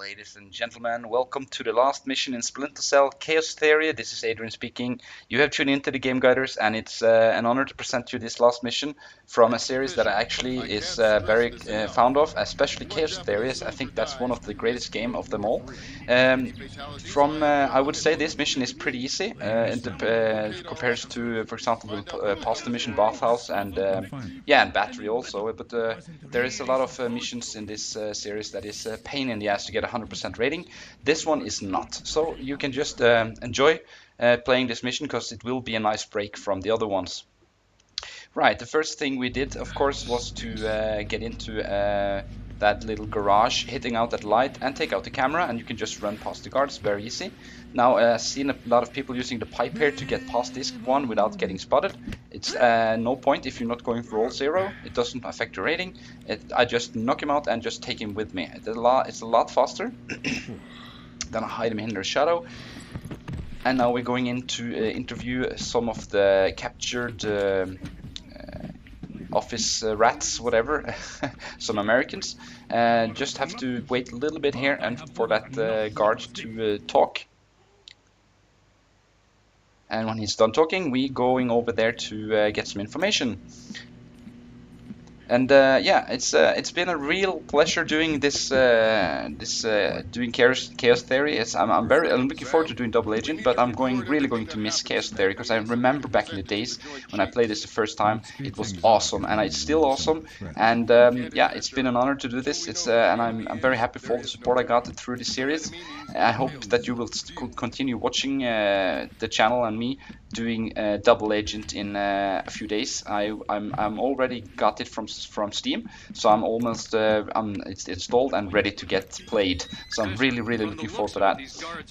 ladies and gentlemen, welcome to the last mission in Splinter Cell Chaos Theory. This is Adrian speaking. You have tuned into the Game Guiders, and it's an honor to present you this last mission from a series that I actually is very fond of, especially Chaos Theories. I think that's one of the greatest game of them all. I would say this mission is pretty easy compared to, for example, the past mission Bathhouse and and Battery also. But there is a lot of missions in this series that is a pain in the ass to get 100% rating. This one is not, so you can just enjoy playing this mission because it will be a nice break from the other ones. Right, the first thing we did, of course, was to get into that little garage, hitting out that light and take out the camera, and you can just run past the guards, very easy. Now, I've seen a lot of people using the pipe here to get past this one without getting spotted. It's no point if you're not going for all zero. It doesn't affect your rating. I just knock him out and just take him with me. It's a lot faster. Then I hide him in the shadow. And now we're going in to interview some of the captured office rats, whatever, some Americans. Just have to wait a little bit here and for that guard to talk. And when he's done talking, we going over there to get some information. And yeah, it's been a real pleasure doing this doing Chaos Theory. I'm looking forward to doing Double Agent, but I'm really going to miss Chaos Theory because I remember back in the days when I played this the first time, it was awesome, and it's still awesome. And yeah, it's been an honor to do this. And I'm very happy for all the support I got through the series. I hope that you will continue watching the channel and me doing Double Agent in a few days. I'm already got it from Steam, so I'm almost it's installed and ready to get played. So I'm really looking forward to that.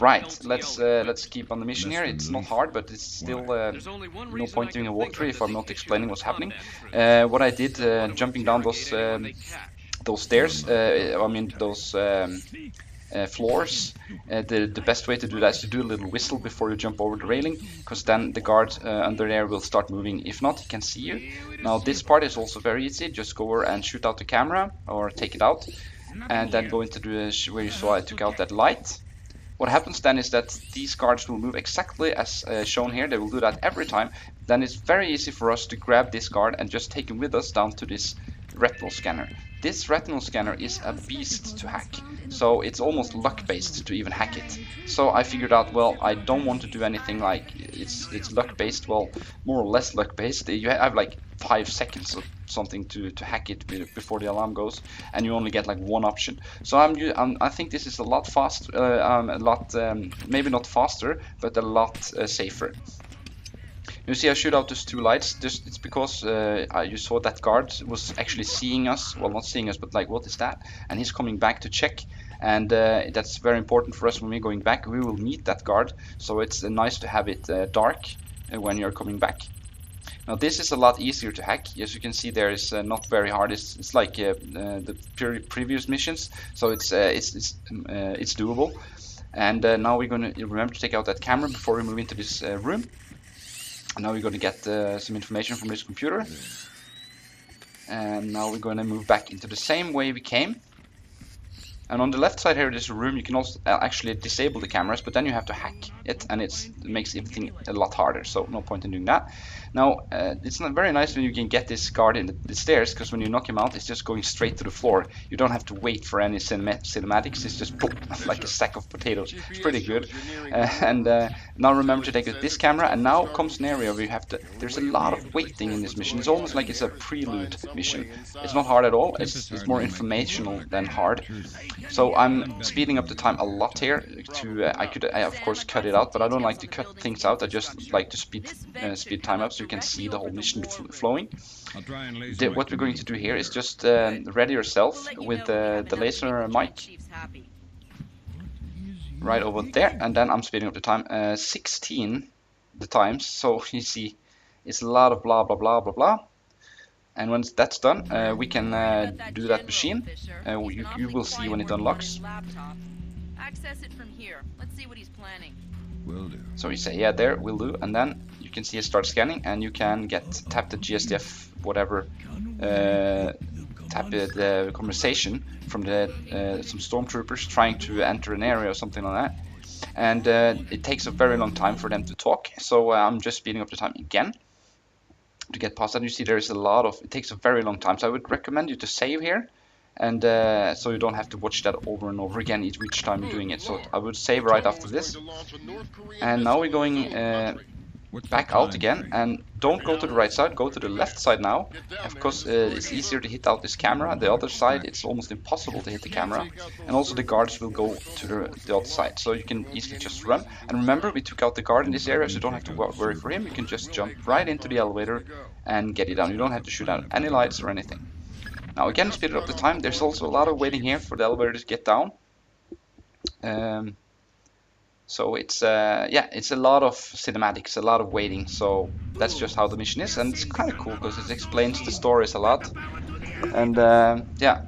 Right, let's keep on the mission here. It's not hard, but it's still no point doing a walkthrough if I'm not explaining what's happening. What I did jumping down those stairs, I mean those floors, the best way to do that is to do a little whistle before you jump over the railing, because then the guard under there will start moving. If not, he can see you. Now this part is also very easy. Just go over and shoot out the camera or take it out, and then go into where you saw I took out that light. What happens then is that these guards will move exactly as shown here. They will do that every time. Then it's very easy for us to grab this guard and just take him with us down to this retinal scanner. This retinal scanner is a beast to hack, so it's almost luck-based to even hack it. So I figured out, well, I don't want to do anything like it's luck-based, well, more or less luck-based. You have like 5 seconds or something to hack it before the alarm goes, and you only get like one option. So I think this is a lot fast, maybe not faster, but a lot safer. You see I shoot out those 2 lights, it's because you saw that guard was actually seeing us, well, not seeing us, but like, what is that? And he's coming back to check, and that's very important for us when we're going back. We will meet that guard, so it's nice to have it dark when you're coming back. Now this is a lot easier to hack. As you can see, there is not very hard. It's like the previous missions, so it's doable. And now we're going to remember to take out that camera before we move into this room. Now we're going to get some information from this computer, and now we're going to move back into the same way we came. And on the left side here, there's a room. You can also actually disable the cameras, but then you have to hack it, and it makes everything a lot harder, so no point in doing that. Now, it's not very nice when you can get this guard in the stairs, because when you knock him out, it's just going straight to the floor. You don't have to wait for any cinematics. It's just boom, like a sack of potatoes. It's pretty good. Now remember to take this camera, and now comes an area where you have to... There's a lot of waiting in this mission. It's almost like it's a prelude mission. It's not hard at all. It's more informational than hard. So I'm speeding up the time a lot here. I could of course cut it out, but I don't like to cut things out. I just like to speed time up so you can see the whole mission flowing. What we're going to do here is just ready yourself with the laser mic right over there, and then I'm speeding up the time 16 the times. So you see, it's a lot of blah blah blah blah blah. And once that's done, we can do that machine. You will see when it unlocks. Access it from here. Let's see what he's planning. Will do. So you say, yeah, there, will do, and then you can see it start scanning, and you can tap the GSDF whatever type of the conversation from the some stormtroopers trying to enter an area or something like that. And it takes a very long time for them to talk, so I'm just speeding up the time again to get past that. You see there's a lot of, it takes a very long time, so I would recommend you to save here, and so you don't have to watch that over and over again each time you're doing it. So I would save right after this, and now we're going back out again, and don't go to the right side, go to the left side now. Of course, it's easier to hit out this camera. The other side, it's almost impossible to hit the camera, and also the guards will go to the other side, so you can easily just run. And remember, we took out the guard in this area, so you don't have to worry for him. You can just jump right into the elevator and get it down. You don't have to shoot out any lights or anything. Now again, speed up the time. There's also a lot of waiting here for the elevator to get down. So it's yeah, it's a lot of cinematics, a lot of waiting. So that's just how the mission is, and it's kind of cool because it explains the stories a lot. And yeah,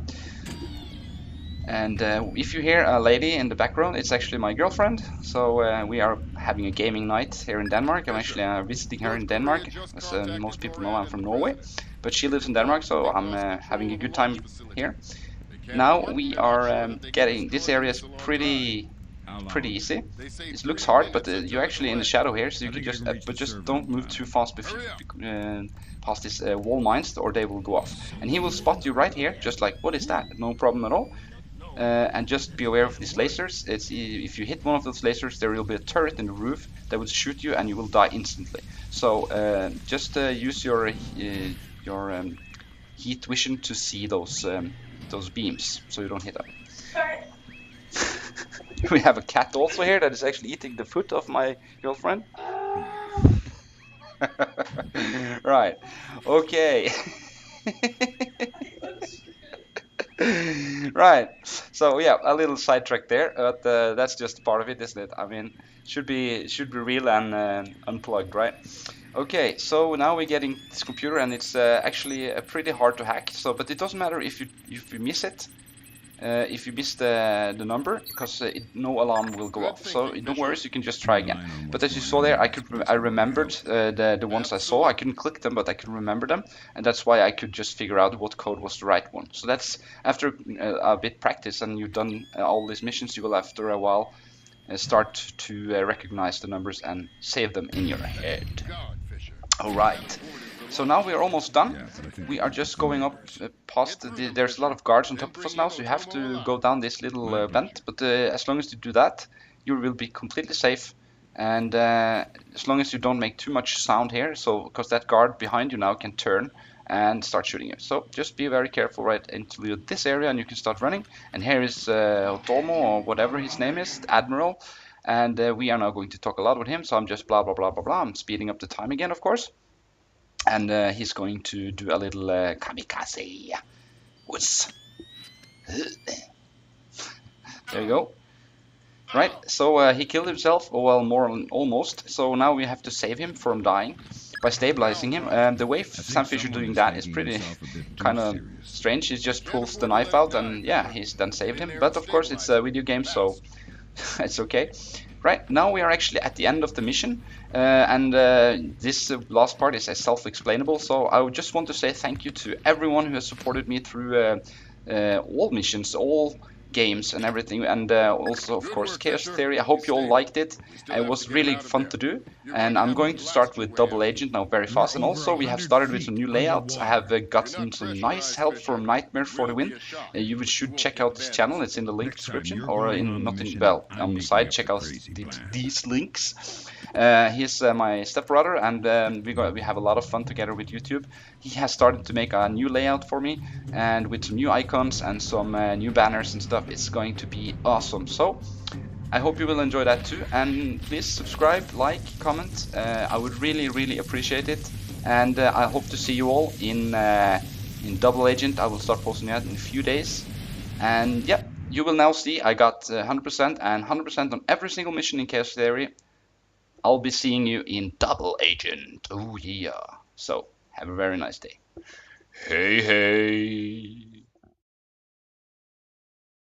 and if you hear a lady in the background, it's actually my girlfriend. So we are having a gaming night here in Denmark. I'm actually visiting her in Denmark. As most people know, I'm from Norway, but she lives in Denmark, so I'm having a good time here. Now we are getting, this area is pretty easy. It looks hard, but you're actually in the shadow here, so you can just but just don't move too fast past these wall mines, or they will go off. And he will spot you right here, just like, what is that? No problem at all. And just be aware of these lasers. If you hit one of those lasers, there will be a turret in the roof that will shoot you, and you will die instantly. So just use your heat vision to see those beams, so you don't hit them. We have a cat also here that is actually eating the foot of my girlfriend. Right. Okay. Right. So yeah, a little sidetrack there, but that's just part of it, isn't it? I mean, should be real and unplugged, right? Okay. So now we're getting this computer, and it's actually pretty hard to hack. So, but it doesn't matter if you miss it. If you miss the number, because no alarm will go off. So no worries, you can just try again. But as you saw there, I remembered the ones I saw. I couldn't click them, but I could remember them, and that's why I could just figure out what code was the right one. So that's after a bit practice, and you've done all these missions, you will after a while start to recognize the numbers and save them in your head. All right. So now we are almost done. We are just going up past there's a lot of guards on top of us now, so you have to go down this little vent. But as long as you do that, you will be completely safe. And as long as you don't make too much sound here, so because that guard behind you now can turn and start shooting you. So just be very careful right into this area, and you can start running. And here is Otomo, or whatever his name is, Admiral. And we are now going to talk a lot with him, so I'm just blah, blah, blah, blah, blah. I'm speeding up the time again, of course. And he's going to do a little kamikaze. Whoosh. There you go. Right, so he killed himself, well, almost. So now we have to save him from dying by stabilizing him. The way Sam Fisher doing that is pretty kind of strange. He just pulls the knife out, and yeah, he's then saved him. But of course, it's a video game, so it's okay. Right, now we are actually at the end of the mission, and this last part is self-explainable, so I would just want to say thank you to everyone who has supported me through all missions, all games and everything, and also of course Chaos Theory. I hope you all liked it. It was really fun to do, and I'm going to start with Double Agent now very fast. And also we have started with some new layouts. I have gotten some nice help from Nightmare for the Win. You should check out this channel. It's in the link description, or in not in, well, on the side. Check out these links. He's my stepbrother, and we have a lot of fun together with YouTube. He has started to make a new layout for me, and with some new icons and some new banners and stuff. It's going to be awesome. So I hope you will enjoy that too, and please subscribe, like, comment. I would really appreciate it, and I hope to see you all in Double Agent. I will start posting that in a few days, and yeah, you will now see I got 100% and 100% on every single mission in Chaos Theory. I'll be seeing you in Double Agent. Oh yeah. So have a very nice day. Hey.